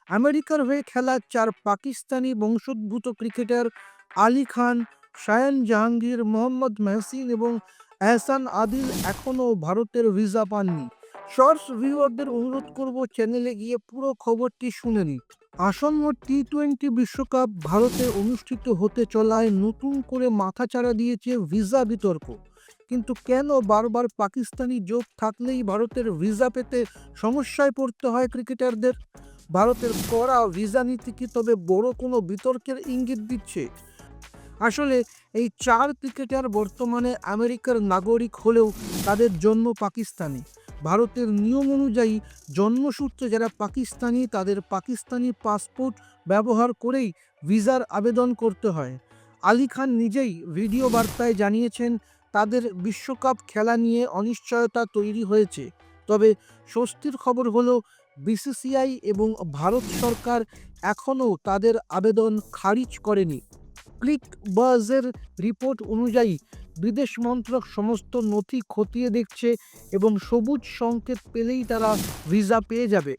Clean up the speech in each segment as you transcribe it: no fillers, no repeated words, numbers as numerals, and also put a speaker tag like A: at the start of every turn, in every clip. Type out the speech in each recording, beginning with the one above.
A: আমেরিকার হয়ে খেলা 4 পাকিস্তানি বংশোদ্ভূত ক্রিকেটার আলী খান, শায়ান জাহাঙ্গীর, মোহাম্মদ মেহসিন এবং এহসান আদিল এখনও ভারতের ভিসা পাননি। শর্টস ভিউয়ারদের অনুরোধ করব চ্যানেলে গিয়ে পুরো খবরটি শুনে নিন। আসন্ন টি-20 বিশ্বকাপ ভারতে অনুষ্ঠিত হতে চলায় নতুন করে মাথাচাড়া দিয়েছে ভিসা বিতর্ক। কিন্তু কেন বারবার পাকিস্তানি যোগ থাকলেই ভারতের ভিসা পেতে সমস্যায় পড়তে হয় ক্রিকেটারদের? ভারতের কড়া ভিসা নীতি কি তবে বড় কোনো বিতর্কের ইঙ্গিত দিচ্ছে? আসলে এই 4 ক্রিকেটার বর্তমানে আমেরিকার নাগরিক হলেও তাদের জন্ম পাকিস্তানে। ভারতের নিয়ম অনুযায়ী জন্মসূত্রে যারা পাকিস্তানি তাদের পাকিস্তানি পাসপোর্ট ব্যবহার করেই ভিসার আবেদন করতে হয়। আলী খান নিজেই ভিডিও বার্তায় জানিয়েছেন তাদের বিশ্বকাপ খেলা নিয়ে অনিশ্চয়তা তৈরি হয়েছে। তবে স্বস্তির খবর হলো বিসিসিআই এবং ভারত সরকার এখনও তাদের আবেদন খারিজ করেনি। ক্লিকবাজের রিপোর্ট অনুযায়ী বিদেশ মন্ত্রক সমস্ত নথি খতিয়ে দেখছে এবং সবুজ সংকেত পেলেই তারা ভিসা পেয়ে যাবে।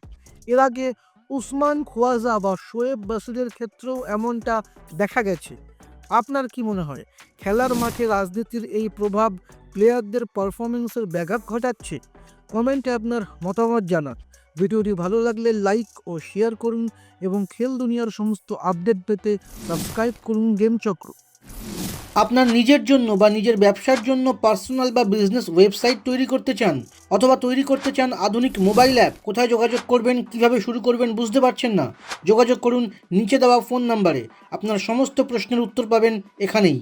A: এর আগে উসমান খোয়াজা বা শোয়েব বাসিরের ক্ষেত্রেও এমনটা দেখা গেছে। আপনার কি মনে হয়, খেলার মাঠে রাজনীতির এই প্রভাব প্লেয়ারদের পারফরমেন্সের ব্যাঘাত ঘটাচ্ছে? কমেন্টে আপনার মতামত জানান। ভিডিওটি ভালো লাগলে লাইক ও শেয়ার করুন এবং খেল দুনিয়ার সমস্ত আপডেট পেতে সাবস্ক্রাইব করুন গেম চক্র।
B: আপনার নিজের জন্য বা নিজের ব্যবসার জন্য পার্সোনাল বা বিজনেস ওয়েবসাইট তৈরি করতে চান অথবা তৈরি করতে চান আধুনিক মোবাইল অ্যাপ, কোথায় যোগাযোগ করবেন, কিভাবে শুরু করবেন বুঝতে পারছেন না? যোগাযোগ করুন নিচে দেওয়া ফোন নাম্বারে। আপনার সমস্ত প্রশ্নের উত্তর পাবেন এখানেই।